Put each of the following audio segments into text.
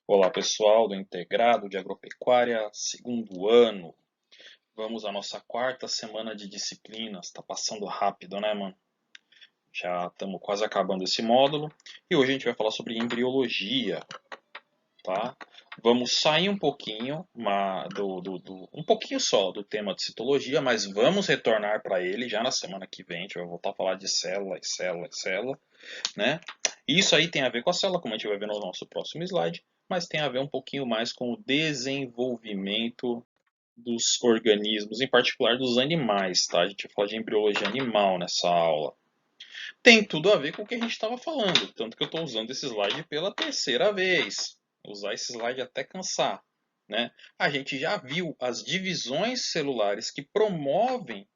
Olá pessoal do Integrado de Agropecuária, segundo ano. Vamos à nossa quarta semana de disciplinas. Tá passando rápido, né, mano? Já estamos quase acabando esse módulo. E hoje a gente vai falar sobre embriologia, tá? Vamos sair um pouquinho, um pouquinho só do tema de citologia, mas vamos retornar para ele já na semana que vem. A gente vai voltar a falar de célula e célula e célula, né? Isso aí tem a ver com a célula, como a gente vai ver no nosso próximo slide, mas tem a ver um pouquinho mais com o desenvolvimento dos organismos, em particular dos animais, tá? A gente vai falar de embriologia animal nessa aula. Tem tudo a ver com o que a gente estava falando, tanto que eu estou usando esse slide pela terceira vez. Vou usar esse slide até cansar, né? A gente já viu as divisões celulares que promovem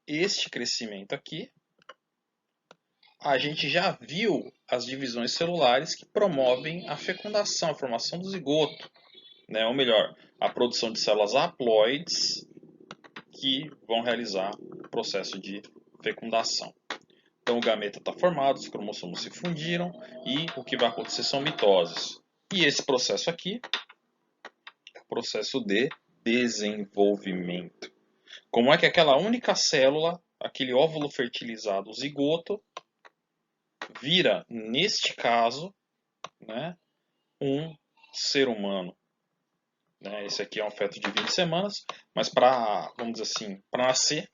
este crescimento aqui. A gente já viu as divisões celulares que promovem a fecundação, a formação do zigoto, né? Ou melhor, a produção de células haploides que vão realizar o processo de fecundação. Então o gameta está formado, os cromossomos se fundiram e o que vai acontecer são mitoses. E esse processo aqui é o processo de desenvolvimento. Como é que aquela única célula, aquele óvulo fertilizado, o zigoto, vira, neste caso, né, um ser humano. Né? Esse aqui é um feto de 20 semanas, mas para, vamos dizer assim, para nascer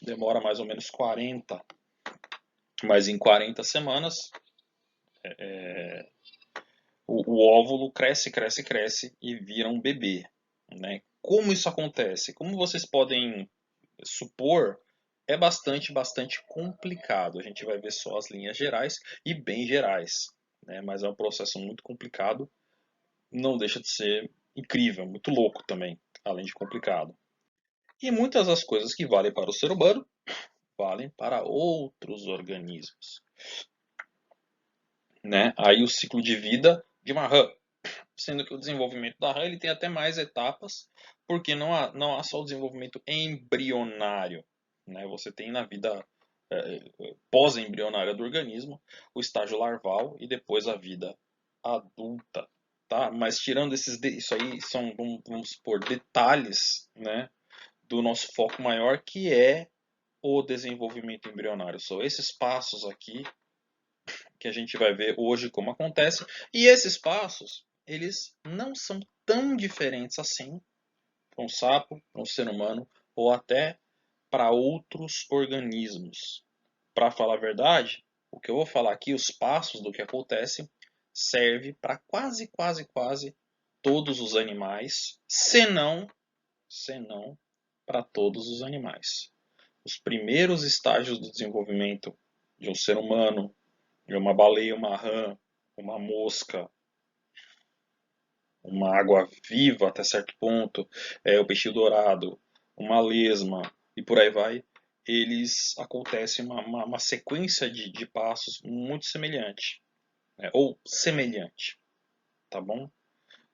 demora mais ou menos 40. Mas em 40 semanas o óvulo cresce, cresce, cresce e vira um bebê. Né? Como isso acontece? Como vocês podem supor, é bastante complicado. A gente vai ver só as linhas gerais e bem gerais. Né? Mas é um processo muito complicado, não deixa de ser incrível, muito louco também, além de complicado. E muitas das coisas que valem para o ser humano valem para outros organismos. Né? Aí o ciclo de vida de uma rã, sendo que o desenvolvimento da rã ele tem até mais etapas, porque não há só o desenvolvimento embrionário. Né? Você tem na vida pós-embrionária do organismo o estágio larval e depois a vida adulta. Tá? Mas tirando isso aí são, vamos supor, detalhes, né, do nosso foco maior, que é o desenvolvimento embrionário. São esses passos aqui que a gente vai ver hoje como acontece. E esses passos, eles não são tão diferentes assim para um sapo, para um ser humano ou até para outros organismos. Para falar a verdade, o que eu vou falar aqui, os passos do que acontece, serve para quase todos os animais, senão para todos os animais. Os primeiros estágios do desenvolvimento de um ser humano, de uma baleia, uma rã, uma mosca, uma água-viva até certo ponto, o peixe dourado, uma lesma e por aí vai, eles acontecem uma sequência de passos muito semelhante, né? Ou semelhante, tá bom?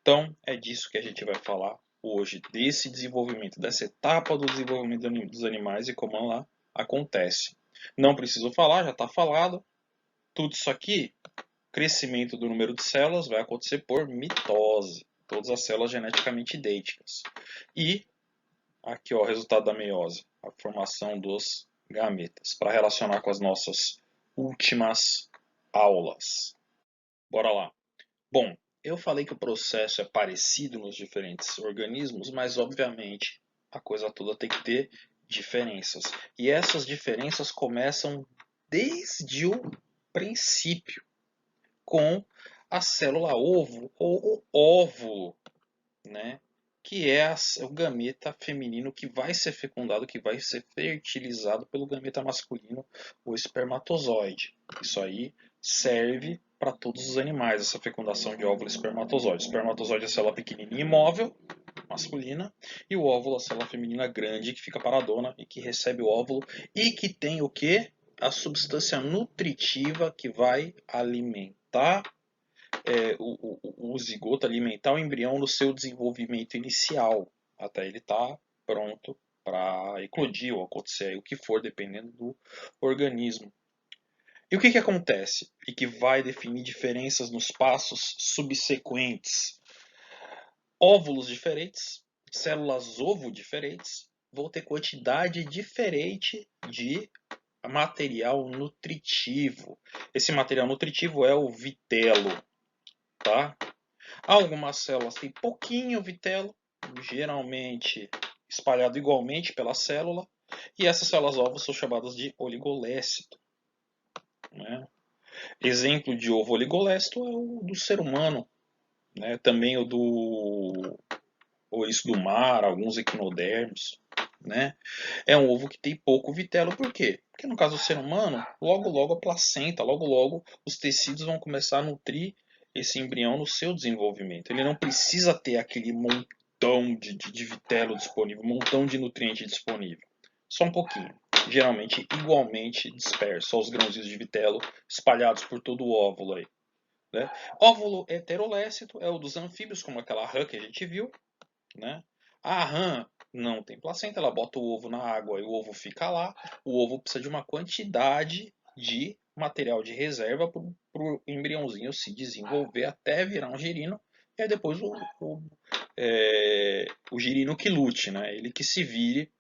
Então é disso que a gente vai falar hoje, desse desenvolvimento, dessa etapa do desenvolvimento dos animais e como ela acontece. Não preciso falar, já está falado. Tudo isso aqui, crescimento do número de células, vai acontecer por mitose. Todas as células geneticamente idênticas. E aqui ó, o resultado da meiose, a formação dos gametas, para relacionar com as nossas últimas aulas. Bora lá. Bom, eu falei que o processo é parecido nos diferentes organismos, mas obviamente a coisa toda tem que ter diferenças. E essas diferenças começam desde o princípio, com a célula ovo ou o óvulo, né? Que é o gameta feminino que vai ser fecundado, que vai ser fertilizado pelo gameta masculino, o espermatozoide. Isso aí serve para todos os animais, essa fecundação de óvulo e espermatozoide. O espermatozoide é a célula pequenininha imóvel, masculina, e o óvulo é a célula feminina grande, que fica paradona e que recebe o óvulo e que tem o que? A substância nutritiva que vai alimentar o zigoto, alimentar o embrião no seu desenvolvimento inicial, até ele estar pronto para eclodir ou acontecer o que for, dependendo do organismo. E o que acontece? E que vai definir diferenças nos passos subsequentes. Óvulos diferentes, células ovo diferentes, vão ter quantidade diferente de material nutritivo. Esse material nutritivo é o vitelo, tá? Algumas células têm pouquinho vitelo, geralmente espalhado igualmente pela célula, e essas células ovos são chamadas de oligolécito, né? Exemplo de ovo oligolécito é o do ser humano, né? Também o do ouriço do mar, alguns equinodermos, né? É um ovo que tem pouco vitelo, por quê? Porque no caso do ser humano, logo logo a placenta, logo logo os tecidos vão começar a nutrir esse embrião no seu desenvolvimento. Ele não precisa ter aquele montão de vitelo disponível, um montão de nutriente disponível. Só um pouquinho. Geralmente igualmente disperso, só os grãozinhos de vitelo espalhados por todo o óvulo aí. Né? Óvulo heterolécito é o dos anfíbios, como aquela rã que a gente viu. Né? A rã não tem placenta, ela bota o ovo na água e o ovo fica lá. O ovo precisa de uma quantidade de material de reserva para o embriãozinho se desenvolver até virar um girino. E aí depois o girino que lute, né? Ele que se vire,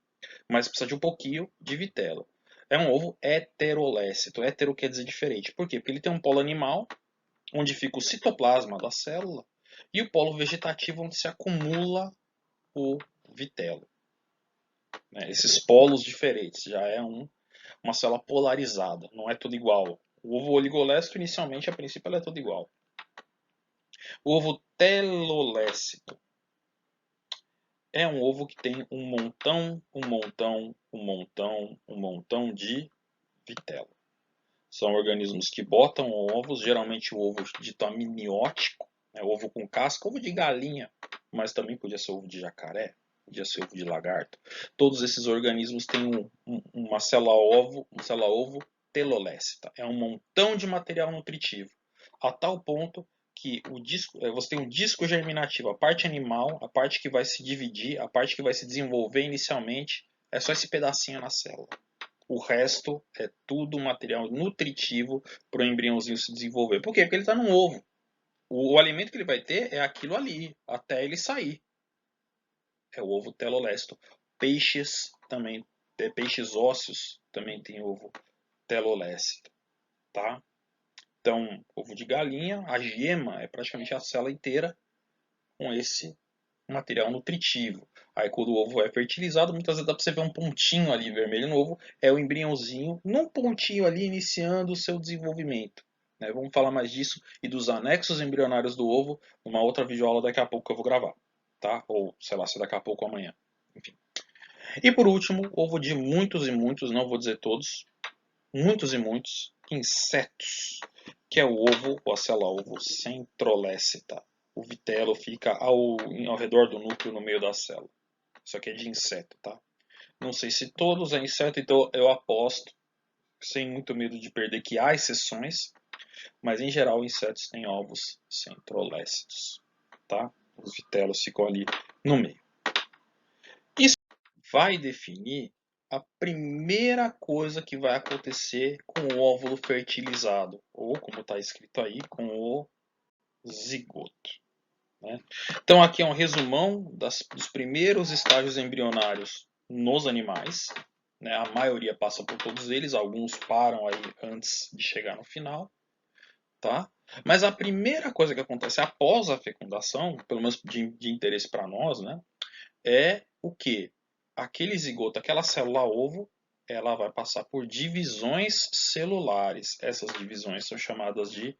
mas precisa de um pouquinho de vitelo. É um ovo heterolécito. Hétero quer dizer diferente. Por quê? Porque ele tem um polo animal, onde fica o citoplasma da célula, e o polo vegetativo, onde se acumula o vitelo. Né? Esses polos diferentes, já é uma célula polarizada, não é tudo igual. O ovo oligolécito, inicialmente, a princípio, ela é tudo igual. O ovo telolécito é um ovo que tem um montão de vitelo. São organismos que botam ovos, geralmente o ovo dito amniótico, né? Ovo com casca, ovo de galinha, mas também podia ser ovo de jacaré, podia ser ovo de lagarto. Todos esses organismos têm uma célula-ovo telolécita. É um montão de material nutritivo, a tal ponto que você tem um disco germinativo, a parte animal, a parte que vai se dividir, a parte que vai se desenvolver inicialmente, é só esse pedacinho na célula. O resto é tudo material nutritivo para o embriãozinho se desenvolver. Por quê? Porque ele está num ovo. O alimento que ele vai ter é aquilo ali, até ele sair. É o ovo telolécito. Peixes também, peixes ósseos também tem ovo telolécito, tá? Então, ovo de galinha, a gema é praticamente a célula inteira com esse material nutritivo. Aí quando o ovo é fertilizado, muitas vezes dá para você ver um pontinho ali vermelho no ovo, é o embriãozinho, num pontinho ali iniciando o seu desenvolvimento. Né? Vamos falar mais disso e dos anexos embrionários do ovo numa outra videoaula daqui a pouco que eu vou gravar. Tá? Ou sei lá, se daqui a pouco ou amanhã. Enfim. E por último, ovo de muitos e muitos, não vou dizer todos, muitos e muitos insetos, que é o ovo ou a célula ovo centrolécita. O vitelo fica ao redor do núcleo no meio da célula. Isso aqui é de inseto, tá? Não sei se todos é inseto, então eu aposto, sem muito medo de perder, que há exceções, mas em geral insetos têm ovos centrolécitos, tá? Os vitelos ficam ali no meio. Isso vai definir a primeira coisa que vai acontecer com o óvulo fertilizado, ou como está escrito aí, com o zigoto. Né? Então aqui é um resumão dos primeiros estágios embrionários nos animais. Né? A maioria passa por todos eles, alguns param aí antes de chegar no final. Tá? Mas a primeira coisa que acontece após a fecundação, pelo menos de interesse para nós, né, é o que? Aquele zigoto, aquela célula ovo, ela vai passar por divisões celulares. Essas divisões são chamadas de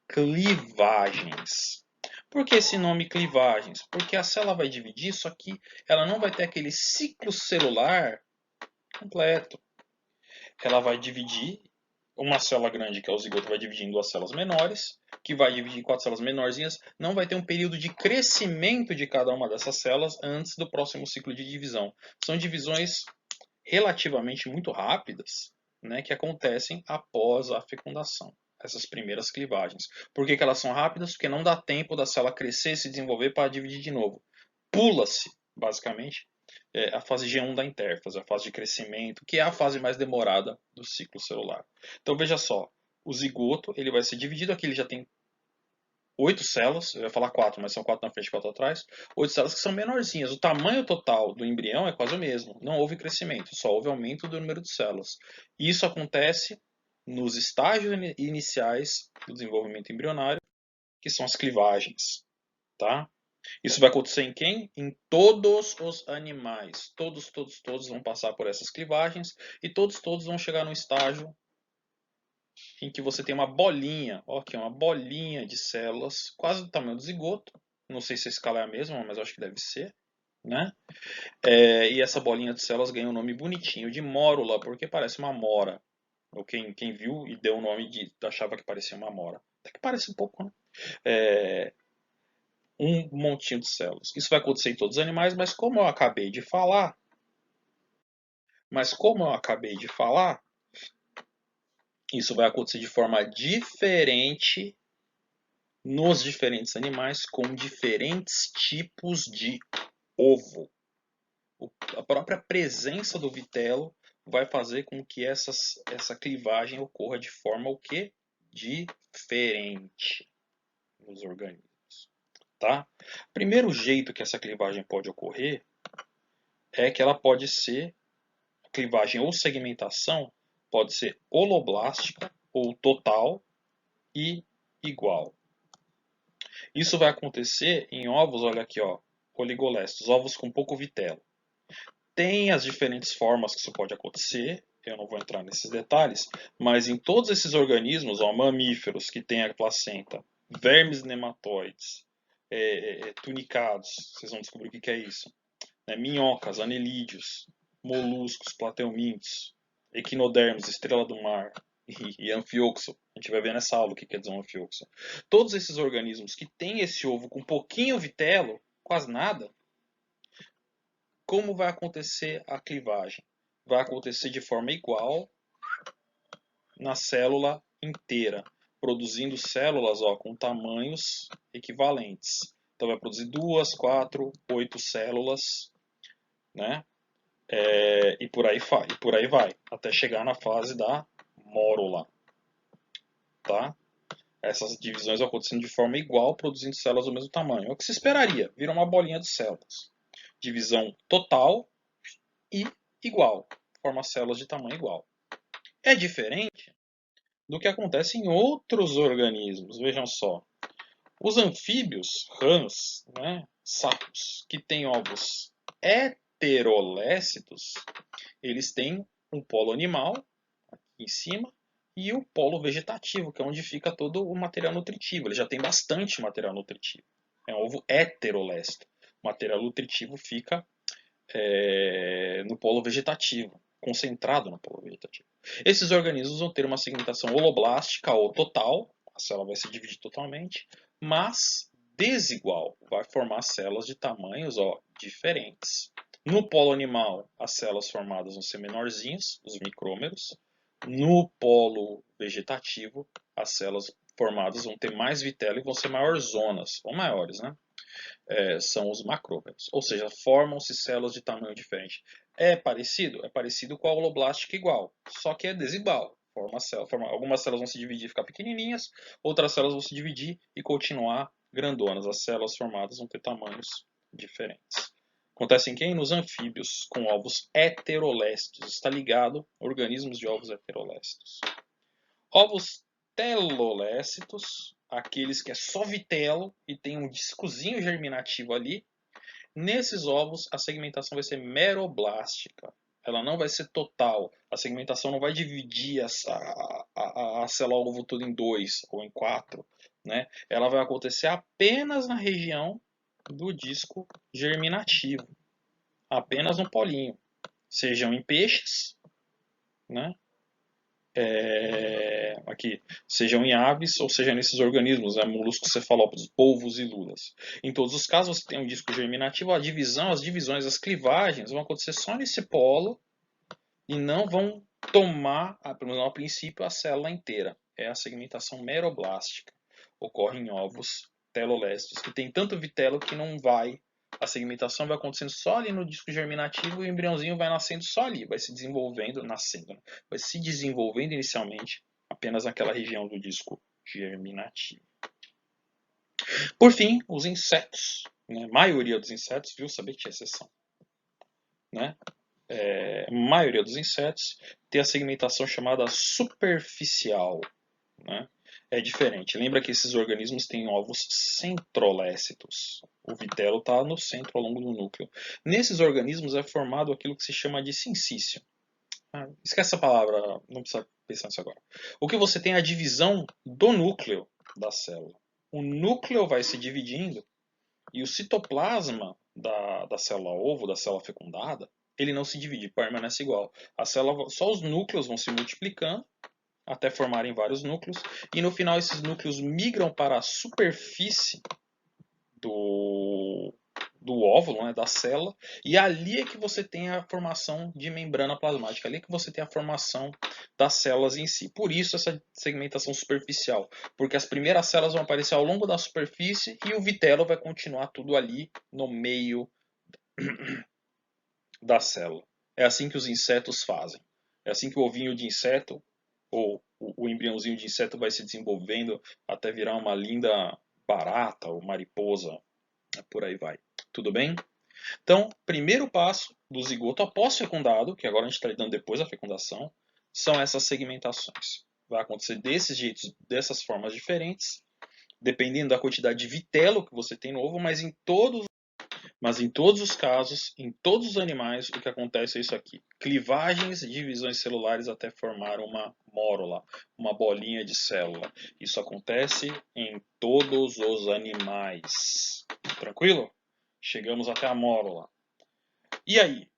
clivagens. Por que esse nome clivagens? Porque a célula vai dividir, só que ela não vai ter aquele ciclo celular completo. Ela vai dividir, uma célula grande, que é o zigoto, vai dividir em duas células menores, que vai dividir em quatro células menorzinhas. Não vai ter um período de crescimento de cada uma dessas células antes do próximo ciclo de divisão. São divisões relativamente muito rápidas, né, que acontecem após a fecundação. Essas primeiras clivagens. Por que elas são rápidas? Porque não dá tempo da célula crescer e se desenvolver para dividir de novo. Pula-se, basicamente, a fase G1 da intérfase, a fase de crescimento, que é a fase mais demorada do ciclo celular. Então veja só, o zigoto ele vai ser dividido aqui, ele já tem 8 células, eu ia falar 4, mas são 4 na frente e 4 atrás, 8 células que são menorzinhas. O tamanho total do embrião é quase o mesmo, não houve crescimento, só houve aumento do número de células. E isso acontece nos estágios iniciais do desenvolvimento embrionário, que são as clivagens, tá? Isso vai acontecer em quem? Em todos os animais. Todos vão passar por essas clivagens e todos vão chegar num estágio em que você tem uma bolinha, ó, aqui uma bolinha de células, quase do tamanho do zigoto. Não sei se a escala é a mesma, mas acho que deve ser, né? E essa bolinha de células ganha um nome bonitinho de mórula, porque parece uma mora. Ou quem viu e deu o nome achava que parecia uma mora. Até que parece um pouco, né? Um montinho de células. Isso vai acontecer em todos os animais, mas como eu acabei de falar, isso vai acontecer de forma diferente nos diferentes animais com diferentes tipos de ovo. A própria presença do vitelo vai fazer com que essa clivagem ocorra de forma o quê? Diferente nos organismos. Tá? Primeiro jeito que essa clivagem pode ocorrer é que ela pode ser clivagem ou segmentação, pode ser holoblástica ou total e igual. Isso vai acontecer em ovos, olha aqui, ó, oligolestos, ovos com pouco vitelo. Tem as diferentes formas que isso pode acontecer, eu não vou entrar nesses detalhes, mas em todos esses organismos, ó, mamíferos que têm a placenta, vermes nematóides, tunicados, vocês vão descobrir o que é isso, né? Minhocas, anelídeos, moluscos, plateumintos, equinodermos, estrela do mar e anfioxo. A gente vai ver nessa aula o que quer dizer um anfioxo. Todos esses organismos que têm esse ovo com pouquinho vitelo, quase nada, como vai acontecer a clivagem? Vai acontecer de forma igual na célula inteira, produzindo células, ó, com tamanhos equivalentes. Então vai produzir 2, 4, 8 células, né? E por aí vai, até chegar na fase da mórula, tá? Essas divisões acontecendo de forma igual, produzindo células do mesmo tamanho. É o que se esperaria, vira uma bolinha de células. Divisão total e igual, forma células de tamanho igual. É diferente do que acontece em outros organismos. Vejam só, os anfíbios, rãs, né, sapos, que têm ovos heterolécitos, eles têm um polo animal aqui em cima e o polo vegetativo, que é onde fica todo o material nutritivo. Ele já tem bastante material nutritivo. É um ovo heterolécito. O material nutritivo fica no polo vegetativo, concentrado no polo vegetativo. Esses organismos vão ter uma segmentação holoblástica ou total, a célula vai se dividir totalmente, mas desigual, vai formar células de tamanhos diferentes. No polo animal, as células formadas vão ser menorzinhas, os micrômeros. No polo vegetativo, as células formadas vão ter mais vitelo e vão ser maiorzonas, ou maiores, né? São os macrômeros, ou seja, formam-se células de tamanho diferente. É parecido? É parecido com a holoblástica igual, só que é desigual. Algumas células vão se dividir e ficar pequenininhas, outras células vão se dividir e continuar grandonas. As células formadas vão ter tamanhos diferentes. Acontece em quem? Nos anfíbios, com ovos heterolésticos. Está ligado a organismos de ovos heterolésticos. Ovos telolécitos, aqueles que é só vitelo e tem um discozinho germinativo ali. Nesses ovos, a segmentação vai ser meroblástica. Ela não vai ser total. A segmentação não vai dividir a célula ovo toda em 2 ou em 4. Né? Ela vai acontecer apenas na região do disco germinativo. Apenas no polinho. Sejam em peixes, né? Aqui, sejam em aves ou seja nesses organismos, moluscos, cefalópodes, polvos e lulas. Em todos os casos, você tem um disco germinativo, as divisões, as clivagens vão acontecer só nesse polo e não vão tomar, pelo menos ao princípio, a célula inteira. É a segmentação meroblástica. Ocorre em ovos telolésticos, que tem tanto vitelo que não vai. A segmentação vai acontecendo só ali no disco germinativo e o embriãozinho vai nascendo só ali, vai se desenvolvendo, nascendo, né? Vai se desenvolvendo inicialmente apenas naquela região do disco germinativo. Por fim, os insetos. Né? A maioria dos insetos, viu? Sabia que tinha exceção. Né? A maioria dos insetos tem a segmentação chamada superficial. Né? É diferente. Lembra que esses organismos têm ovos centrolécitos. O vitelo está no centro, ao longo do núcleo. Nesses organismos é formado aquilo que se chama de sincício. Esquece essa palavra, não precisa pensar nisso agora. O que você tem é a divisão do núcleo da célula. O núcleo vai se dividindo e o citoplasma da célula ovo, da célula fecundada, ele não se divide, permanece igual. A célula, só os núcleos vão se multiplicando até formarem vários núcleos e no final esses núcleos migram para a superfície do óvulo, né, da célula, e ali é que você tem a formação de membrana plasmática, ali é que você tem a formação das células em si. Por isso essa segmentação superficial, porque as primeiras células vão aparecer ao longo da superfície e o vitelo vai continuar tudo ali no meio da célula. É assim que os insetos fazem. É assim que o ovinho de inseto, ou o embriãozinho de inseto vai se desenvolvendo até virar uma linda barata ou mariposa. Por aí vai. Tudo bem? Então, primeiro passo do zigoto após fecundado, que agora a gente está lidando depois da fecundação, são essas segmentações. Vai acontecer desses jeitos, dessas formas diferentes, dependendo da quantidade de vitelo que você tem no ovo, mas em todos os casos, em todos os animais, o que acontece é isso aqui. Clivagens e divisões celulares até formar uma mórula, uma bolinha de célula. Isso acontece em todos os animais. Tranquilo? Chegamos até a mórula. E aí?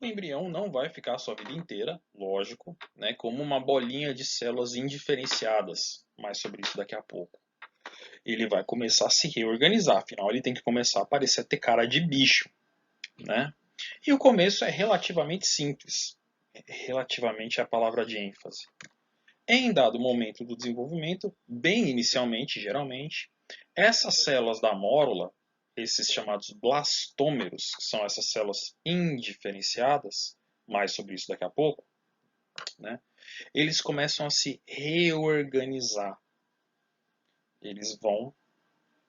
O embrião não vai ficar a sua vida inteira, lógico, né, como uma bolinha de células indiferenciadas. Mais sobre isso daqui a pouco. Ele vai começar a se reorganizar, afinal ele tem que começar a parecer ter cara de bicho. Né? E o começo é relativamente simples. Relativamente é a palavra de ênfase. Em dado momento do desenvolvimento, bem inicialmente, geralmente, essas células da mórula, esses chamados blastômeros, que são essas células indiferenciadas, mais sobre isso daqui a pouco, né? Eles começam a se reorganizar. Eles vão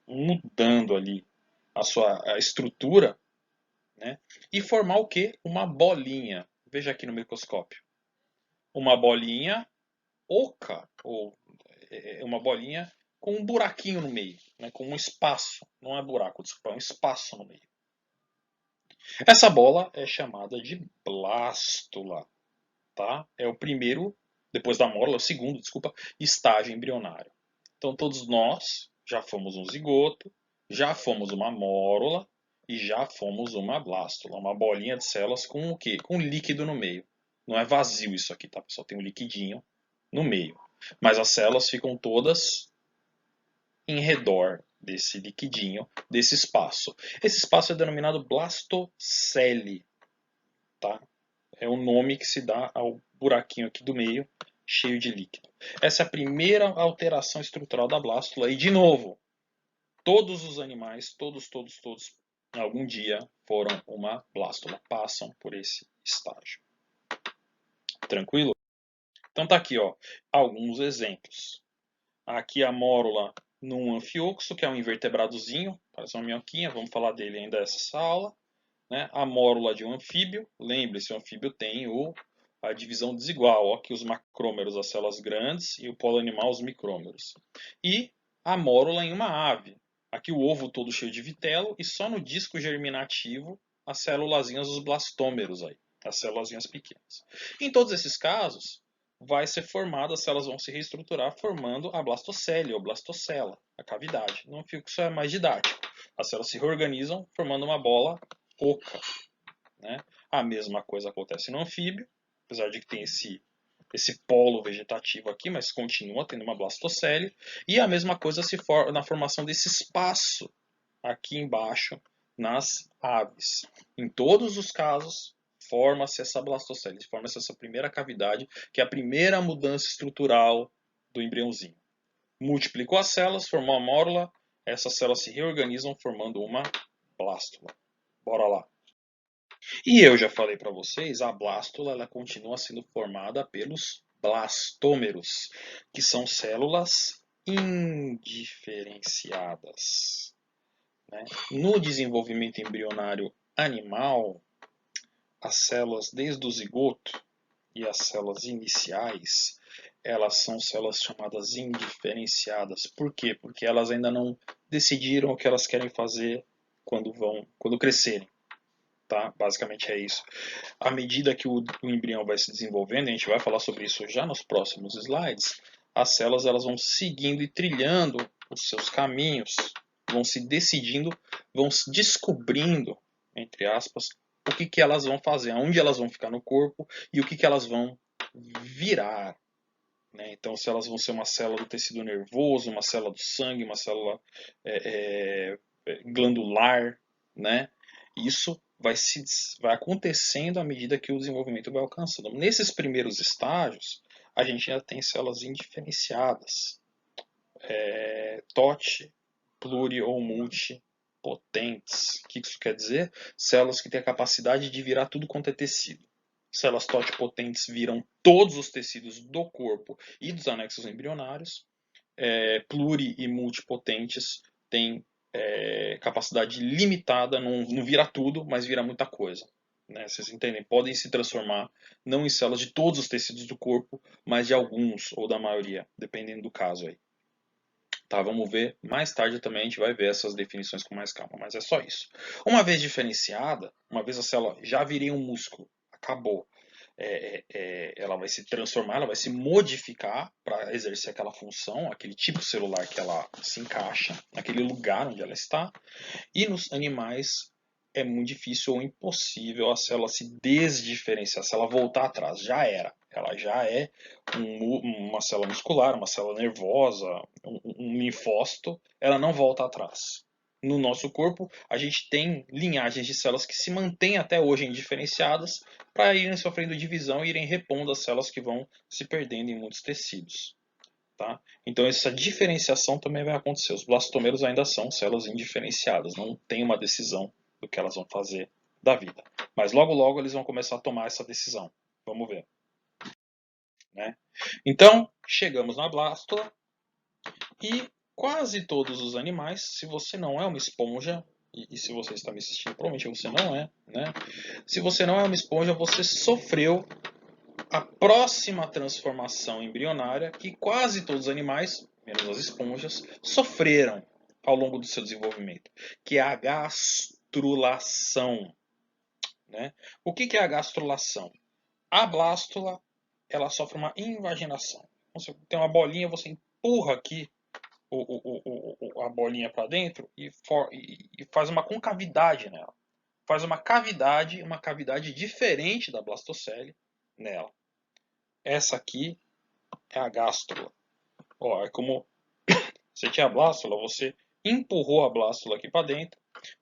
mudando ali a estrutura, né? E formar o que? Uma bolinha. Veja aqui no microscópio. Uma bolinha oca, ou uma bolinha com um buraquinho no meio, né? Com um espaço. Não é buraco, desculpa, é um espaço no meio. Essa bola é chamada de blástula. Tá? É o primeiro, depois da mórula, o segundo, desculpa, estágio embrionário. Então todos nós já fomos um zigoto, já fomos uma mórula e já fomos uma blástula, uma bolinha de células com o quê? Com líquido no meio. Não é vazio isso aqui, tá, pessoal? Tem um liquidinho no meio. Mas as células ficam todas em redor desse liquidinho, desse espaço. Esse espaço é denominado blastocele, tá? É o nome que se dá ao buraquinho aqui do meio, cheio de líquido. Essa é a primeira alteração estrutural da blástula. E, de novo, todos os animais, todos, algum dia foram uma blástula, passam por esse estágio. Tranquilo? Então tá aqui, ó, alguns exemplos. Aqui a mórula num anfioxo, que é um invertebradozinho, parece uma minhoquinha, vamos falar dele ainda nessa aula. Né? A mórula de um anfíbio, lembre-se, o anfíbio tem a divisão desigual, aqui os macrômeros, as células grandes, e o polo animal, os micrômeros. E a mórula em uma ave, aqui o ovo todo cheio de vitelo, e só no disco germinativo as célulazinhas, os blastômeros aí, as célulazinhas pequenas. Em todos esses casos, vai ser formada, as células vão se reestruturar formando a blastocele ou blastocela, a cavidade. No fluxo é mais didático. As células se reorganizam formando uma bola oca. Né? A mesma coisa acontece no anfíbio, apesar de que tem esse polo vegetativo aqui, mas continua tendo uma blastocele. E a mesma coisa se for na formação desse espaço aqui embaixo nas aves. Em todos os casos, forma-se essa blastocele, forma-se essa primeira cavidade, que é a primeira mudança estrutural do embriãozinho. Multiplicou as células, formou a mórula, essas células se reorganizam formando uma blástula. Bora lá. E eu já falei para vocês, a blástula ela continua sendo formada pelos blastômeros, que são células indiferenciadas, né? No desenvolvimento embrionário animal, as células desde o zigoto e as células iniciais, elas são células chamadas indiferenciadas. Por quê? Porque elas ainda não decidiram o que elas querem fazer quando crescerem. Tá? Basicamente é isso. À medida que o embrião vai se desenvolvendo, a gente vai falar sobre isso já nos próximos slides, as células elas vão seguindo e trilhando os seus caminhos, vão se decidindo, vão se descobrindo, entre aspas, o que elas vão fazer, aonde elas vão ficar no corpo e o que elas vão virar. Né? Então, se elas vão ser uma célula do tecido nervoso, uma célula do sangue, uma célula glandular, né? Isso vai acontecendo à medida que o desenvolvimento vai alcançando. Nesses primeiros estágios, a gente já tem células indiferenciadas, TOT, pluri ou multipotentes. O que isso quer dizer? Células que têm a capacidade de virar tudo quanto é tecido. Células TOT potentes viram todos os tecidos do corpo e dos anexos embrionários. Pluri e multipotentes têm capacidade limitada, não vira tudo, mas vira muita coisa. Né? Vocês entendem? Podem se transformar não em células de todos os tecidos do corpo, mas de alguns ou da maioria, dependendo do caso aí. Tá, vamos ver mais tarde também, a gente vai ver essas definições com mais calma, mas é só isso. Uma vez diferenciada, uma vez a célula já virei um músculo, acabou. Ela vai se transformar, ela vai se modificar para exercer aquela função, aquele tipo celular que ela se encaixa, naquele lugar onde ela está. E nos animais é muito difícil ou impossível a célula se desdiferenciar, se ela voltar atrás, já era. Ela já é uma célula muscular, uma célula nervosa, um linfócito, ela não volta atrás. No nosso corpo, a gente tem linhagens de células que se mantêm até hoje indiferenciadas para irem sofrendo divisão e irem repondo as células que vão se perdendo em muitos tecidos. Tá? Então essa diferenciação também vai acontecer. Os blastômeros ainda são células indiferenciadas, não tem uma decisão do que elas vão fazer da vida. Mas logo logo eles vão começar a tomar essa decisão. Vamos ver. Né? Então, chegamos na blástula e quase todos os animais, se você não é uma esponja, e se você está me assistindo, provavelmente você não é, né? Se você não é uma esponja, você sofreu a próxima transformação embrionária que quase todos os animais, menos as esponjas, sofreram ao longo do seu desenvolvimento, que é a gastrulação. Né? O que é a gastrulação? A blástula ela sofre uma invaginação. Você tem uma bolinha, você empurra aqui a bolinha para dentro e faz uma concavidade nela. Faz uma cavidade diferente da blastocele nela. Essa aqui é a gástrula. Ó, é como você tinha a blástula, você empurrou a blástula aqui para dentro,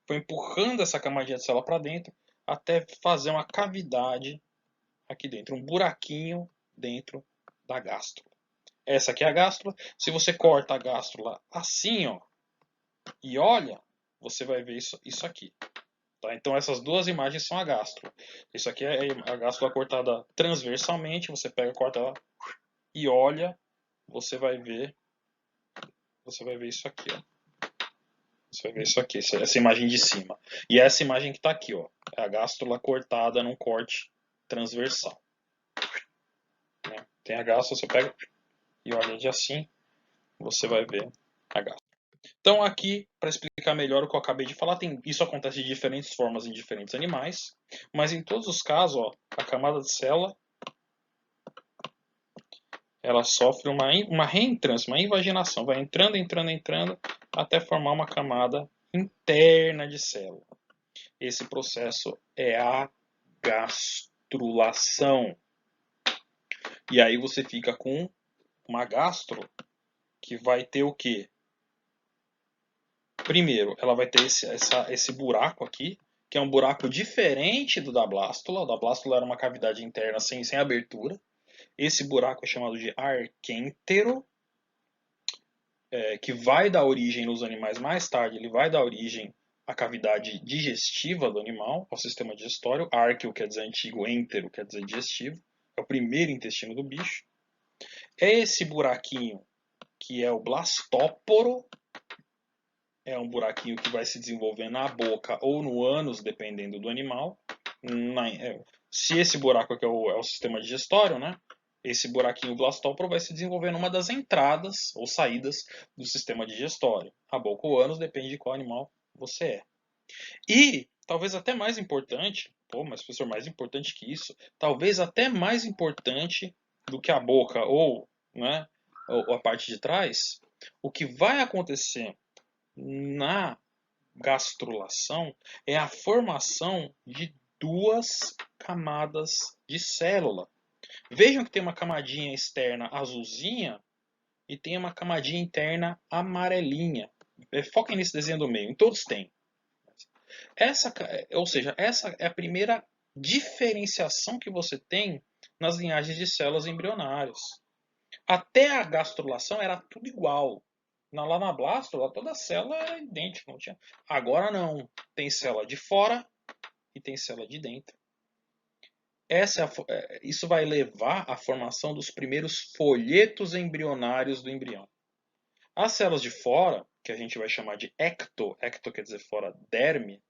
foi empurrando essa camadinha de célula para dentro até fazer uma cavidade aqui dentro, um buraquinho dentro da gástrula. Essa aqui é a gástrula. Se você corta a gástrula assim, ó, e olha, você vai ver isso aqui. Tá? Então essas duas imagens são a gástrula. Isso aqui é a gástrula cortada transversalmente. Você pega, corta ela e olha, você vai ver isso aqui, ó. Você vai ver isso aqui, essa imagem de cima. E essa imagem que está aqui, ó, é a gástrula cortada num corte transversal. Né? Tem a gástrula, você pega e olha de assim, você vai ver a gástrula. Então aqui, para explicar melhor o que eu acabei de falar, isso acontece de diferentes formas em diferentes animais, mas em todos os casos, ó, a camada de célula ela sofre uma reentrância, uma invaginação, vai entrando, até formar uma camada interna de célula. Esse processo é a gastrulação. E aí você fica com uma gastro que vai ter o quê? Primeiro, ela vai ter esse buraco aqui, que é um buraco diferente do da blástula. O da blástula era uma cavidade interna sem abertura. Esse buraco é chamado de arquêntero, que vai dar origem nos animais mais tarde, ele vai dar origem à cavidade digestiva do animal, ao sistema digestório. Arqueo quer dizer antigo, êntero quer dizer digestivo. É o primeiro intestino do bicho. É esse buraquinho que é o blastóporo, é um buraquinho que vai se desenvolver na boca ou no ânus, dependendo do animal. Se esse buraco aqui é o sistema digestório, né? Esse buraquinho blastóporo vai se desenvolver numa das entradas ou saídas do sistema digestório. A boca ou ânus depende de qual animal você é. E, talvez até mais importante, mas professor, mais importante que isso, talvez até mais importante do que a boca ou, né, ou a parte de trás, o que vai acontecer na gastrulação é a formação de duas camadas de célula. Vejam que tem uma camadinha externa azulzinha e tem uma camadinha interna amarelinha. Foquem nesse desenho do meio, em todos tem. Ou seja, essa é a primeira diferenciação que você tem nas linhagens de células embrionárias. Até a gastrulação era tudo igual. Lá na blástula, toda célula era idêntica. Não tinha... Agora não. Tem célula de fora e tem célula de dentro. Isso vai levar à formação dos primeiros folhetos embrionários do embrião. As células de fora, que a gente vai chamar de ecto quer dizer fora, derme,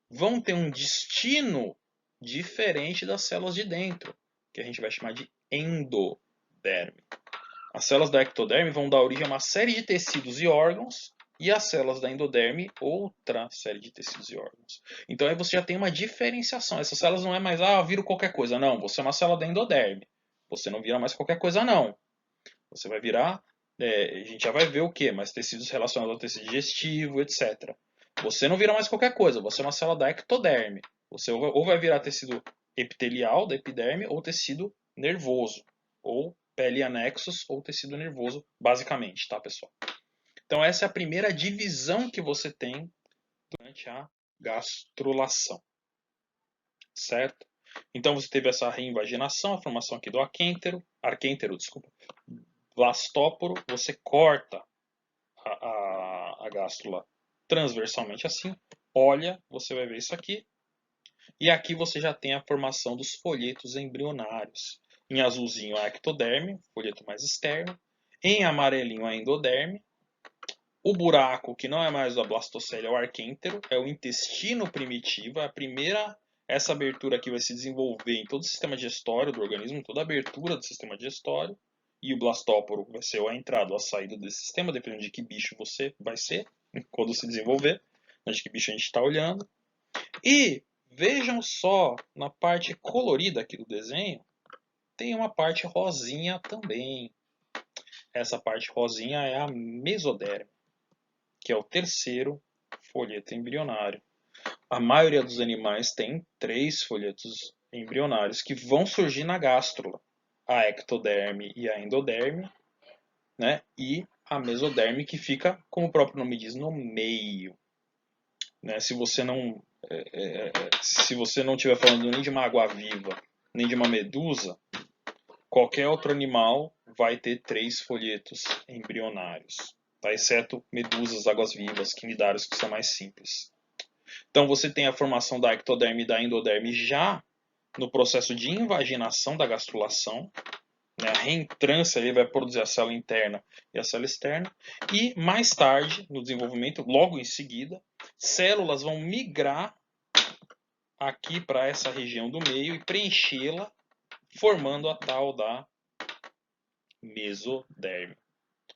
vão ter um destino diferente das células de dentro, que a gente vai chamar de endoderme. As células da ectoderme vão dar origem a uma série de tecidos e órgãos, e as células da endoderme, outra série de tecidos e órgãos. Então aí você já tem uma diferenciação. Essas células não é mais, viro qualquer coisa. Não, você é uma célula da endoderme. Você não vira mais qualquer coisa, não. Você vai virar, a gente já vai ver o que, mais tecidos relacionados ao tecido digestivo, etc. Você não vira mais qualquer coisa, você é uma célula da ectoderme. Você ou vai virar tecido epitelial da epiderme ou tecido nervoso, ou pele e anexos ou tecido nervoso, basicamente, tá, pessoal? Então essa é a primeira divisão que você tem durante a gastrulação, certo? Então você teve essa reinvaginação, a formação aqui do arquêntero, desculpa, blastóporo, você corta a gástrula transversalmente assim, olha, você vai ver isso aqui, e aqui você já tem a formação dos folhetos embrionários. Em azulzinho a ectoderme, folheto mais externo, em amarelinho a endoderme, o buraco, que não é mais a blastocele, é o arquêntero, é o intestino primitivo, essa abertura aqui vai se desenvolver em todo o sistema digestório do organismo, toda a abertura do sistema digestório, e o blastóporo vai ser a entrada ou a saída desse sistema, dependendo de que bicho você vai ser, quando se desenvolver, de que bicho a gente está olhando. E vejam só, na parte colorida aqui do desenho, tem uma parte rosinha também. Essa parte rosinha é a mesoderme, que é o terceiro folheto embrionário. A maioria dos animais tem 3 folhetos embrionários que vão surgir na gástrula. A ectoderme e a endoderme, né? E a mesoderme, que fica, como o próprio nome diz, no meio. Né? Se você não estiver falando nem de uma água-viva, nem de uma medusa, qualquer outro animal vai ter 3 folhetos embrionários, tá? Exceto medusas, águas-vivas, quinidários, que são mais simples. Então você tem a formação da ectoderme e da endoderme já no processo de invaginação da gastrulação, né? A reentrância ele vai produzir a célula interna e a célula externa, e mais tarde, no desenvolvimento, logo em seguida, células vão migrar aqui para essa região do meio e preenchê-la, formando a tal da mesoderme.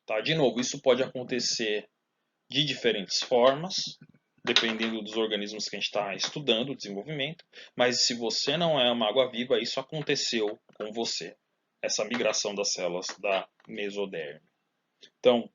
Tá? De novo, isso pode acontecer de diferentes formas, dependendo dos organismos que a gente está estudando, o desenvolvimento, mas se você não é uma água-viva, isso aconteceu com você, essa migração das células da mesoderme. Então,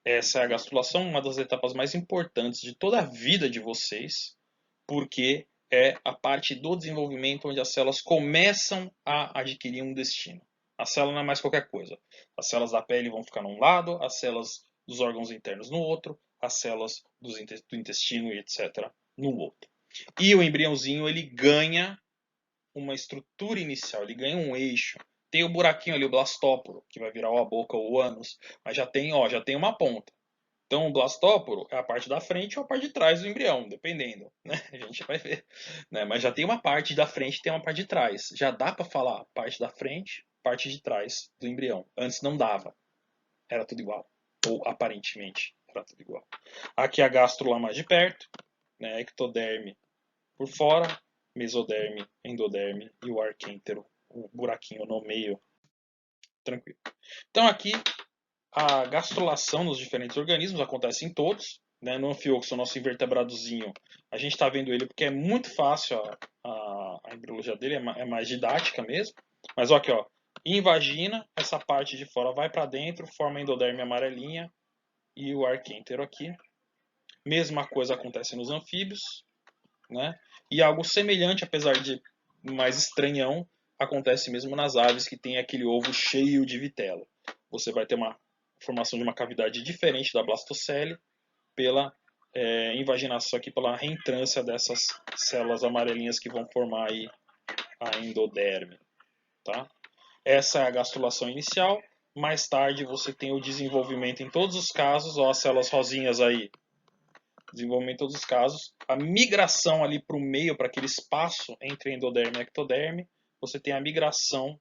essa é a gastrulação, uma das etapas mais importantes de toda a vida de vocês, porque é a parte do desenvolvimento onde as células começam a adquirir um destino. A célula não é mais qualquer coisa. As células da pele vão ficar num lado, as células dos órgãos internos no outro, as células do intestino e etc. no outro. E o embriãozinho ele ganha uma estrutura inicial, ele ganha um eixo. Tem o buraquinho ali, o blastóporo, que vai virar a boca ou o ânus, mas já tem uma ponta. Então, o blastóporo é a parte da frente ou a parte de trás do embrião, dependendo, né? A gente vai ver, né? Mas já tem uma parte da frente e tem uma parte de trás. Já dá para falar parte da frente parte de trás do embrião. Antes não dava. Era tudo igual. Ou aparentemente era tudo igual. Aqui a gástrula mais de perto, né? Ectoderme por fora, mesoderme, endoderme e o arquêntero, o buraquinho no meio. Tranquilo. Então aqui a gastrulação nos diferentes organismos acontece em todos. Né? No anfioxo, nosso invertebradozinho, a gente está vendo ele porque é muito fácil a embriologia dele, é mais didática mesmo. Mas ó, aqui, ó, invagina, essa parte de fora vai para dentro, forma a endoderme amarelinha e o arquêntero aqui. Mesma coisa acontece nos anfíbios, né? E algo semelhante, apesar de mais estranhão, acontece mesmo nas aves que tem aquele ovo cheio de vitelo. Você vai ter uma formação de uma cavidade diferente da blastocele pela invaginação aqui, pela reentrância dessas células amarelinhas que vão formar aí a endoderme, tá? Essa é a gastrulação inicial. Mais tarde você tem o desenvolvimento em todos os casos, ó, as células rosinhas aí, desenvolvimento em todos os casos, a migração ali para o meio, para aquele espaço entre endoderme e ectoderme, você tem a migração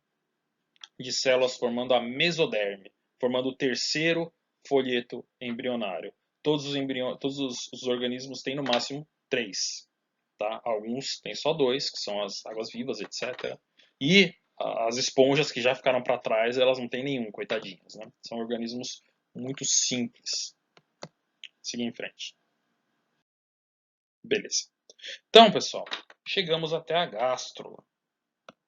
de células formando a mesoderme, formando o terceiro folheto embrionário. Todos os organismos têm no máximo 3. Tá? Alguns têm só 2, que são as águas-vivas, etc. E as esponjas que já ficaram para trás, elas não têm nenhum, coitadinhas. Né? São organismos muito simples. Seguir em frente. Beleza. Então, pessoal, chegamos até a gástrula.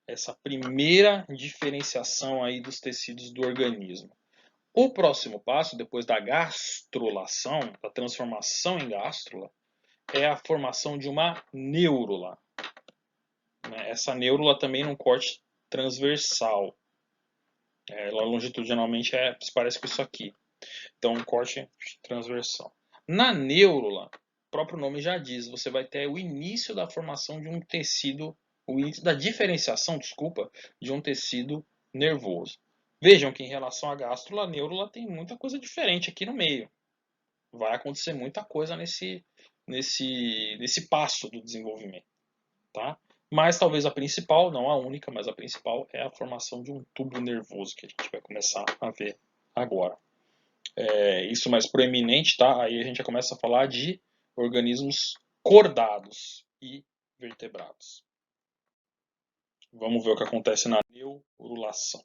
Essa primeira diferenciação aí dos tecidos do organismo. O próximo passo, depois da gastrulação, da transformação em gástrula, é a formação de uma neurula. Essa neurula também num corte transversal. Ela longitudinalmente se parece com isso aqui. Então, um corte transversal. Na neurula, o próprio nome já diz, você vai ter o início da formação de um tecido, o início da diferenciação, desculpa, de um tecido nervoso. Vejam que em relação à gástrula, a neurula tem muita coisa diferente aqui no meio. Vai acontecer muita coisa nesse passo do desenvolvimento. Tá? Mas talvez a principal, não a única, mas a principal é a formação de um tubo nervoso, que a gente vai começar a ver agora. Isso mais proeminente, tá? Aí a gente já começa a falar de organismos cordados e vertebrados. Vamos ver o que acontece na neurulação.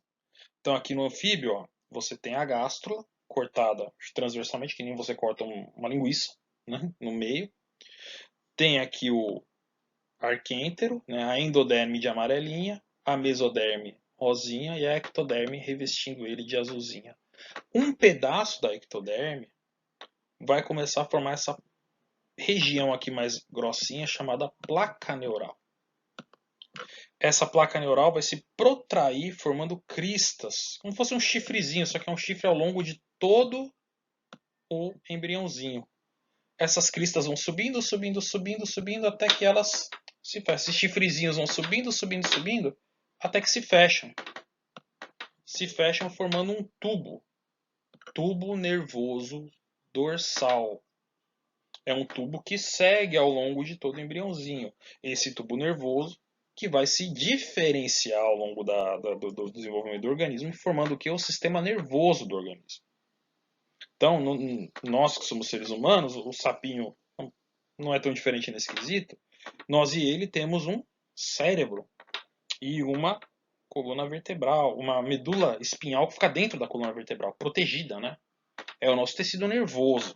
Então aqui no anfíbio, ó, você tem a gástrula cortada transversalmente, que nem você corta uma linguiça, né, no meio. Tem aqui o arquêntero, né, a endoderme de amarelinha, a mesoderme rosinha e a ectoderme revestindo ele de azulzinha. Um pedaço da ectoderme vai começar a formar essa região aqui mais grossinha chamada placa neural. Essa placa neural vai se protrair formando cristas, como se fosse um chifrezinho, só que é um chifre ao longo de todo o embriãozinho. Essas cristas vão subindo, subindo, subindo, subindo, até que elas se fecham. Esses chifrezinhos vão subindo, subindo, subindo, até que se fecham. Se fecham formando um tubo. Tubo nervoso dorsal. É um tubo que segue ao longo de todo o embriãozinho. Esse tubo nervoso que vai se diferenciar ao longo do desenvolvimento do organismo, formando o que? O sistema nervoso do organismo. Então, nós que somos seres humanos, o sapinho não é tão diferente nesse quesito. Nós e ele temos um cérebro e uma coluna vertebral, uma medula espinhal que fica dentro da coluna vertebral, protegida, né? É o nosso tecido nervoso,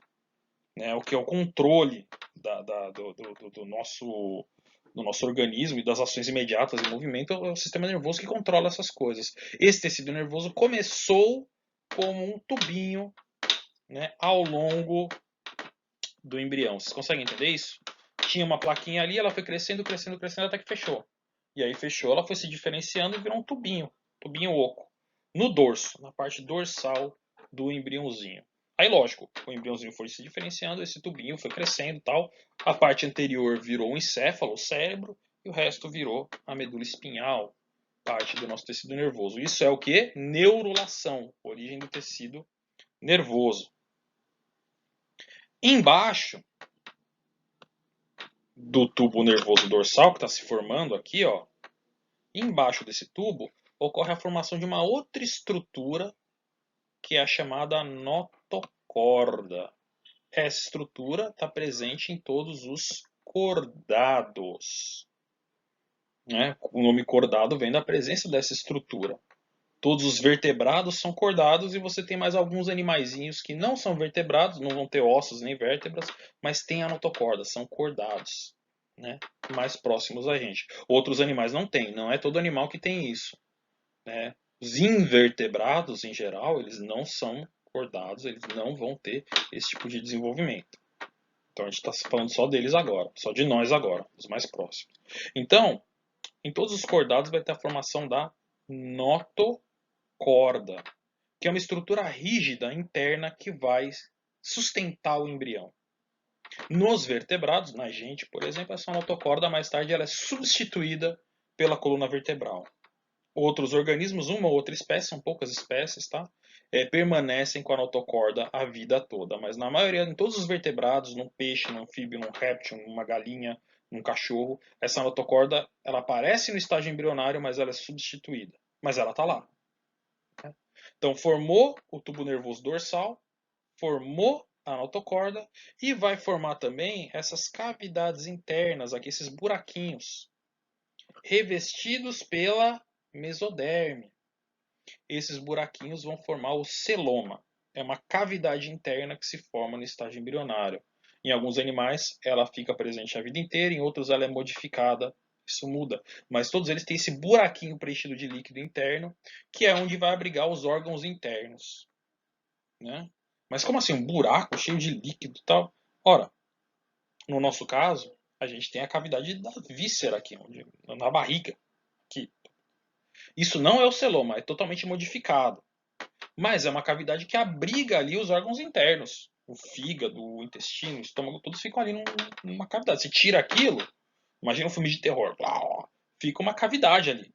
né? O que é o controle do nosso organismo e das ações imediatas em movimento, é o sistema nervoso que controla essas coisas. Esse tecido nervoso começou como um tubinho, né, ao longo do embrião. Vocês conseguem entender isso? Tinha uma plaquinha ali, ela foi crescendo, crescendo, crescendo até que fechou. E aí fechou, ela foi se diferenciando e virou um tubinho oco. No dorso, na parte dorsal do embriãozinho. Aí, lógico, o embriãozinho foi se diferenciando, esse tubinho foi crescendo e tal. A parte anterior virou um encéfalo, o cérebro, e o resto virou a medula espinhal, parte do nosso tecido nervoso. Isso é o que? Neurulação, origem do tecido nervoso. Embaixo do tubo nervoso dorsal, que está se formando aqui, ó, embaixo desse tubo, ocorre a formação de uma outra estrutura que é a chamada notocorda. Essa estrutura está presente em todos os cordados, né? O nome cordado vem da presença dessa estrutura. Todos os vertebrados são cordados e você tem mais alguns animaizinhos que não são vertebrados, não vão ter ossos nem vértebras, mas têm a notocorda, são cordados, né? Mais próximos a gente. Outros animais não têm, não é todo animal que tem isso, né? Os invertebrados, em geral, eles não são cordados, eles não vão ter esse tipo de desenvolvimento. Então a gente está falando só deles agora, só de nós agora, os mais próximos. Então, em todos os cordados vai ter a formação da notocorda, que é uma estrutura rígida interna que vai sustentar o embrião. Nos vertebrados, na gente, por exemplo, essa notocorda mais tarde ela é substituída pela coluna vertebral. Outros organismos, uma ou outra espécie, são poucas espécies, tá? Permanecem com a notocorda a vida toda, mas na maioria, em todos os vertebrados, num peixe, num anfíbio, num réptil, numa galinha, num cachorro, essa notocorda ela aparece no estágio embrionário, mas ela é substituída. Mas ela está lá. Então, formou o tubo nervoso dorsal, formou a notocorda e vai formar também essas cavidades internas, aqui, esses buraquinhos, revestidos pela mesoderme. Esses buraquinhos vão formar o celoma. É uma cavidade interna que se forma no estágio embrionário. Em alguns animais, ela fica presente a vida inteira, em outros, ela é modificada. Isso muda. Mas todos eles têm esse buraquinho preenchido de líquido interno, que é onde vai abrigar os órgãos internos. Né? Mas como assim? Um buraco cheio de líquido e tal? Ora, no nosso caso, a gente tem a cavidade da víscera aqui, na barriga. Aqui. Isso não é o celoma, é totalmente modificado. Mas é uma cavidade que abriga ali os órgãos internos. O fígado, o intestino, o estômago, todos ficam ali numa cavidade. Se tira aquilo, imagina um filme de terror. Fica uma cavidade ali.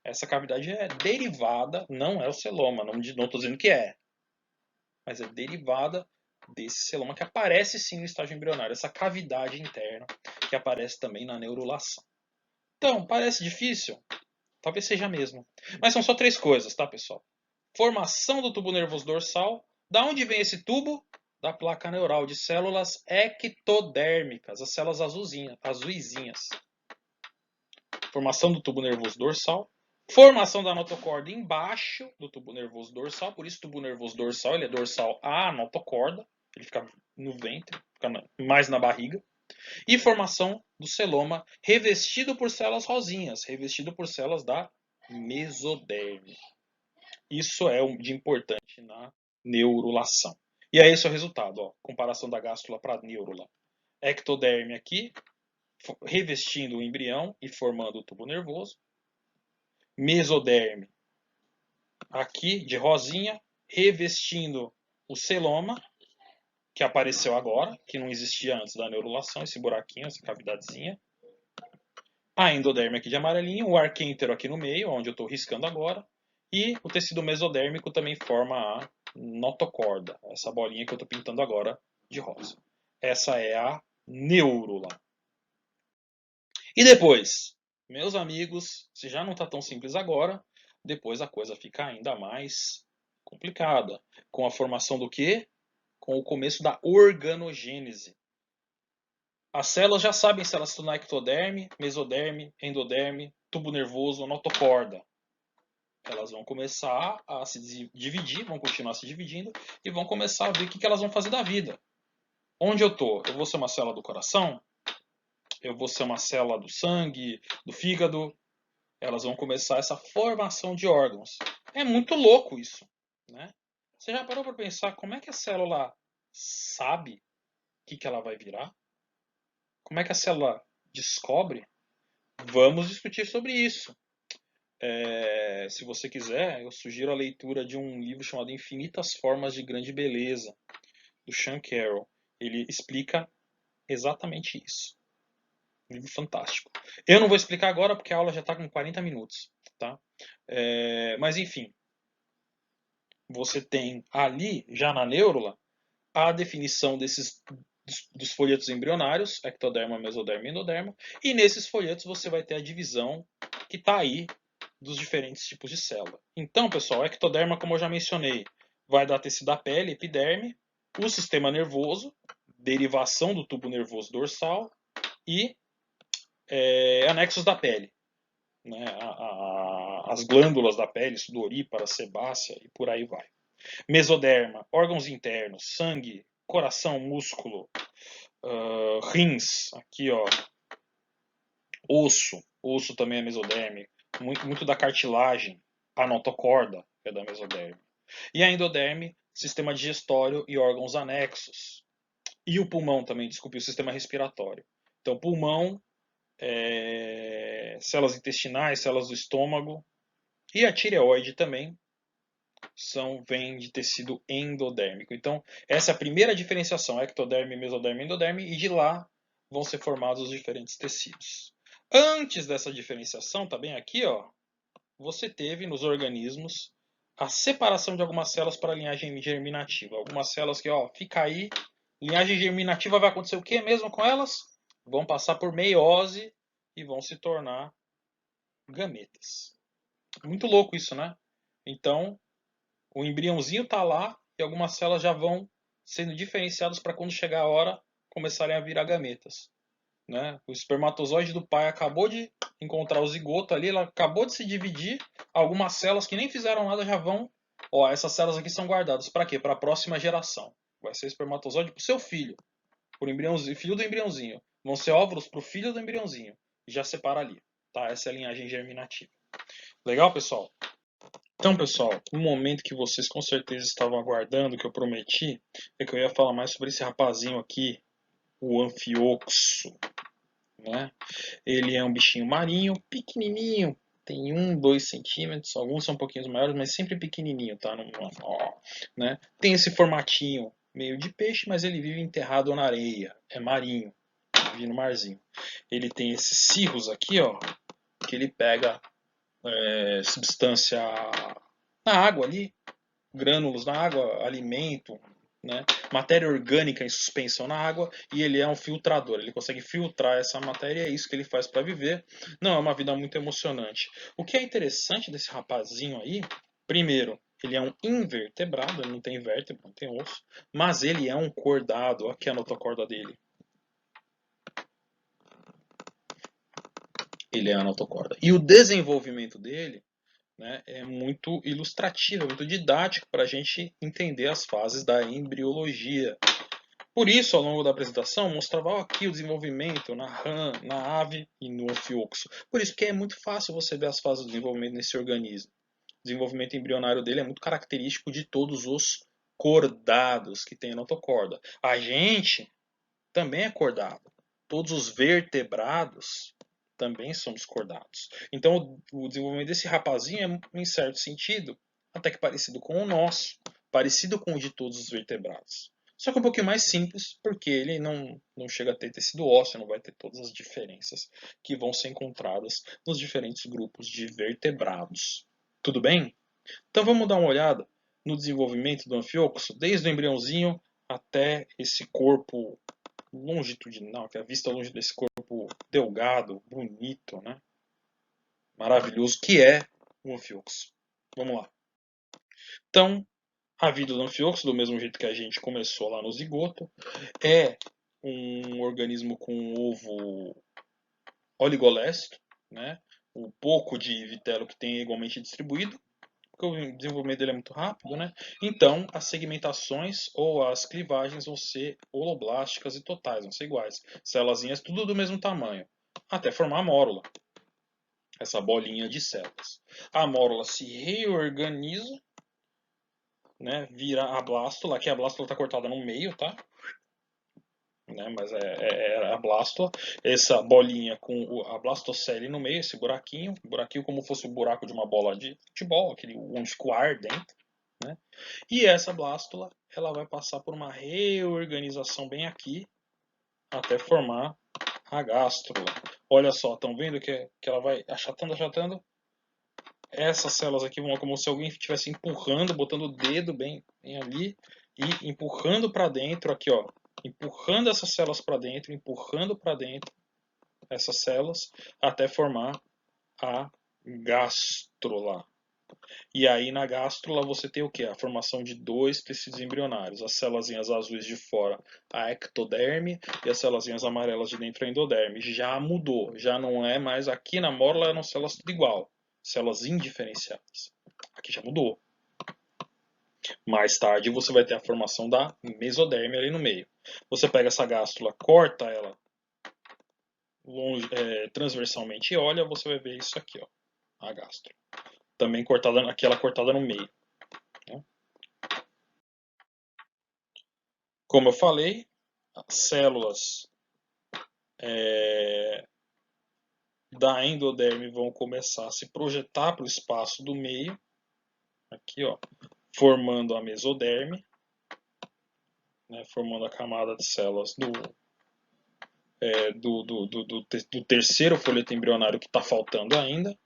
Essa cavidade é derivada, não é o celoma, não estou dizendo que é. Mas é derivada desse celoma que aparece sim no estágio embrionário. Essa cavidade interna que aparece também na neurulação. Então, parece difícil? Talvez seja mesmo. Mas são só 3 coisas, tá, pessoal? Formação do tubo nervoso dorsal. Da onde vem esse tubo? Da placa neural, de células ectodérmicas, as células azuisinhas. Formação do tubo nervoso dorsal. Formação da notocorda embaixo do tubo nervoso dorsal, por isso o tubo nervoso dorsal ele é dorsal à notocorda, ele fica no ventre, fica mais na barriga. E formação do celoma revestido por células rosinhas, revestido por células da mesoderme. Isso é de importante na neurulação. E aí esse é o resultado, ó, comparação da gástrula para a neurula. Ectoderme aqui, revestindo o embrião e formando o tubo nervoso. Mesoderme aqui, de rosinha, revestindo o celoma, que apareceu agora, que não existia antes da neurulação, esse buraquinho, essa cavidadezinha. A endoderme aqui de amarelinho, o arquêntero aqui no meio, onde eu estou riscando agora. E o tecido mesodérmico também forma a notocorda, essa bolinha que eu estou pintando agora de rosa. Essa é a neurula. E depois, meus amigos, se já não está tão simples agora, depois a coisa fica ainda mais complicada. Com a formação do quê? Com o começo da organogênese. As células já sabem se elas estão na ectoderme, mesoderme, endoderme, tubo nervoso ou notocorda. Elas vão começar a se dividir, vão continuar se dividindo e vão começar a ver o que elas vão fazer da vida. Onde eu estou? Eu vou ser uma célula do coração? Eu vou ser uma célula do sangue, do fígado? Elas vão começar essa formação de órgãos. É muito louco isso, né? Você já parou para pensar como é que a célula sabe o que ela vai virar? Como é que a célula descobre? Vamos discutir sobre isso. Se você quiser, eu sugiro a leitura de um livro chamado Infinitas Formas de Grande Beleza, do Sean Carroll. Ele explica exatamente isso. Um livro fantástico. Eu não vou explicar agora porque a aula já está com 40 minutos. Tá? Mas enfim, você tem ali, já na neurula, a definição dos folhetos embrionários, ectoderma, mesoderma e endoderma. E nesses folhetos você vai ter a divisão que está aí dos diferentes tipos de célula. Então, pessoal, a ectoderma, como eu já mencionei, vai dar tecido da pele, epiderme, o sistema nervoso, derivação do tubo nervoso dorsal e anexos da pele, né? As glândulas da pele, sudorípara, sebácea e por aí vai. Mesoderma, órgãos internos, sangue, coração, músculo, rins, aqui ó, osso também é mesodérmico, muito da cartilagem, a notocorda é da mesoderme. E a endoderme, sistema digestório e órgãos anexos. E o pulmão também, desculpe, o sistema respiratório. Então, pulmão, células intestinais, células do estômago e a tireoide também vem de tecido endodérmico. Então, essa é a primeira diferenciação, ectoderme, mesoderme, endoderme, e de lá vão ser formados os diferentes tecidos. Antes dessa diferenciação, tá bem aqui, ó, você teve nos organismos a separação de algumas células para a linhagem germinativa. Algumas células que, ó, fica aí, linhagem germinativa vai acontecer o que mesmo com elas? Vão passar por meiose e vão se tornar gametas. Muito louco isso, né? Então, o embriãozinho está lá e algumas células já vão sendo diferenciadas para quando chegar a hora começarem a virar gametas. Né? O espermatozoide do pai acabou de encontrar o zigoto ali, ela acabou de se dividir. Algumas células que nem fizeram nada já vão. Ó, essas células aqui são guardadas para quê? Para a próxima geração. Vai ser espermatozoide para o seu filho, para o embriãozinho, filho do embriãozinho. Vão ser óvulos para o filho do embriãozinho. E já separa ali. Tá? Essa é a linhagem germinativa. Legal, pessoal? Então, pessoal, um momento que vocês com certeza estavam aguardando, que eu prometi, é que eu ia falar mais sobre esse rapazinho aqui, o anfioxo. Né? Ele é um bichinho marinho, pequenininho, tem 1, 2 centímetros, alguns são um pouquinho maiores, mas sempre pequenininho, tá? Né? Tem esse formatinho meio de peixe, mas ele vive enterrado na areia, é marinho, vive no marzinho. Ele tem esses cirros aqui, ó, que ele pega substância na água ali, grânulos na água, alimento, né? Matéria orgânica em suspensão na água, e ele é um filtrador, ele consegue filtrar essa matéria, é isso que ele faz para viver. Não é uma vida muito emocionante. O que é interessante desse rapazinho aí, primeiro, ele é um invertebrado, ele não tem vértebra, não tem osso, mas ele é um cordado, aqui a notocorda dele. Ele é a notocorda. E o desenvolvimento dele, né, é muito ilustrativo, é muito didático para a gente entender as fases da embriologia. Por isso, ao longo da apresentação, mostrava aqui o desenvolvimento na rã, na ave e no anfioxo. Por isso que é muito fácil você ver as fases do desenvolvimento nesse organismo. O desenvolvimento embrionário dele é muito característico de todos os cordados que tem a notocorda. A gente também é cordado. Todos os vertebrados também somos cordados. Então, o desenvolvimento desse rapazinho é, em certo sentido, até que parecido com o nosso, parecido com o de todos os vertebrados. Só que um pouquinho mais simples, porque ele não chega a ter tecido ósseo, não vai ter todas as diferenças que vão ser encontradas nos diferentes grupos de vertebrados. Tudo bem? Então vamos dar uma olhada no desenvolvimento do anfioxo, desde o embriãozinho até esse corpo longitudinal, que é a vista longe desse corpo delgado, bonito, né? Maravilhoso, que é o anfioxo. Vamos lá. Então, a vida do anfioxo, do mesmo jeito que a gente começou lá no zigoto, é um organismo com ovo oligolécito, né? O pouco de vitelo que tem é igualmente distribuído, porque o desenvolvimento dele é muito rápido, né? Então, as segmentações ou as clivagens vão ser holoblásticas e totais, vão ser iguais. Células tudo do mesmo tamanho, até formar a mórula, essa bolinha de células. A mórula se reorganiza, né? Vira a blástula, aqui a blástula está cortada no meio, tá? Né, mas é a blástula, essa bolinha com a blastocele no meio, esse buraquinho como fosse o buraco de uma bola de futebol, aquele onde fica o ar dentro, né? E essa blástula, ela vai passar por uma reorganização bem aqui, até formar a gástrula. Olha só, estão vendo que ela vai achatando, achatando? Essas células aqui vão como se alguém estivesse empurrando, botando o dedo bem ali e empurrando para dentro aqui, ó, empurrando essas células para dentro essas células até formar a gástrula. E aí na gástrula você tem o que? A formação de dois tecidos embrionários. As células azuis de fora, a ectoderme, e as células amarelas de dentro, a endoderme. Já mudou, já não é mais aqui na mórula, eram células tudo igual. Células indiferenciadas. Aqui já mudou. Mais tarde você vai ter a formação da mesoderme ali no meio. Você pega essa gástrula, corta ela transversalmente e olha, você vai ver isso aqui, ó, a gástrula. Também cortada, aquela cortada no meio. Né? Como eu falei, as células da endoderme vão começar a se projetar para o espaço do meio, aqui, ó, formando a mesoderme, né, formando a camada de células do terceiro folheto embrionário que está faltando ainda,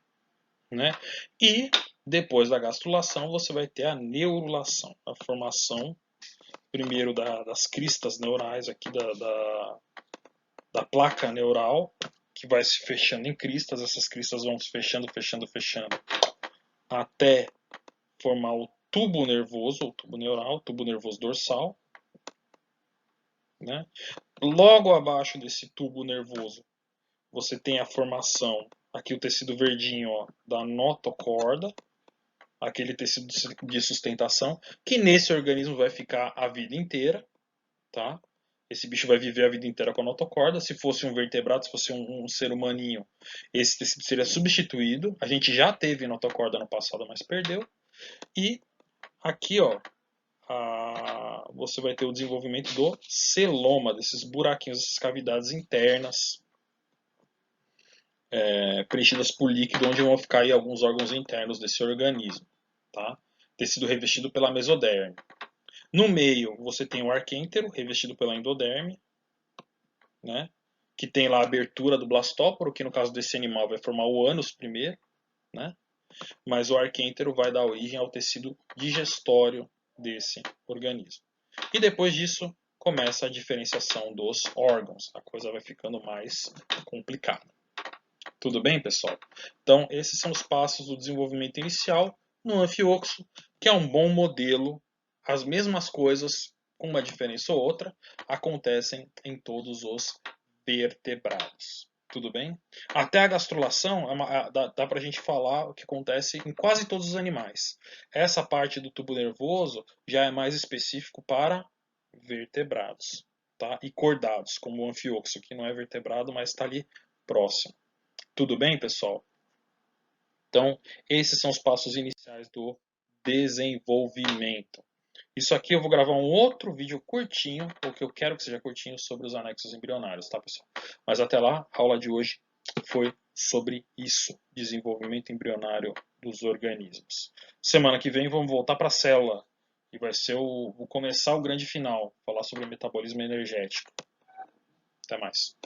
né? E depois da gastrulação você vai ter a neurulação, a formação primeiro das cristas neurais aqui da placa neural, que vai se fechando em cristas, essas cristas vão se fechando, até formar o tubo nervoso, o tubo neural, o tubo nervoso dorsal, né? Logo abaixo desse tubo nervoso, você tem a formação, aqui o tecido verdinho, ó, da notocorda, aquele tecido de sustentação, que nesse organismo vai ficar a vida inteira, tá? Esse bicho vai viver a vida inteira com a notocorda. Se fosse um vertebrado, se fosse um ser humaninho, esse tecido seria substituído. A gente já teve notocorda no passado, mas perdeu. E aqui, ó, você vai ter o desenvolvimento do celoma, desses buraquinhos, dessas cavidades internas, preenchidas por líquido, onde vão ficar aí alguns órgãos internos desse organismo. Tá? Tecido revestido pela mesoderme. No meio, você tem o arquêntero, revestido pela endoderme, né? Que tem lá a abertura do blastóporo, que no caso desse animal vai formar o ânus primeiro, né? Mas o arquêntero vai dar origem ao tecido digestório desse organismo. E depois disso, começa a diferenciação dos órgãos. A coisa vai ficando mais complicada. Tudo bem, pessoal? Então, esses são os passos do desenvolvimento inicial no anfioxo, que é um bom modelo. As mesmas coisas, com uma diferença ou outra, acontecem em todos os vertebrados. Tudo bem? Até a gastrulação, dá para a gente falar o que acontece em quase todos os animais. Essa parte do tubo nervoso já é mais específico para vertebrados, tá? E cordados, como o anfioxo, que não é vertebrado, mas está ali próximo. Tudo bem, pessoal? Então, esses são os passos iniciais do desenvolvimento. Isso aqui eu vou gravar um outro vídeo curtinho, ou que eu quero que seja curtinho, sobre os anexos embrionários, tá, pessoal? Mas até lá, a aula de hoje foi sobre isso, desenvolvimento embrionário dos organismos. Semana que vem vamos voltar para a célula, e vai ser vou começar o grande final, falar sobre o metabolismo energético. Até mais.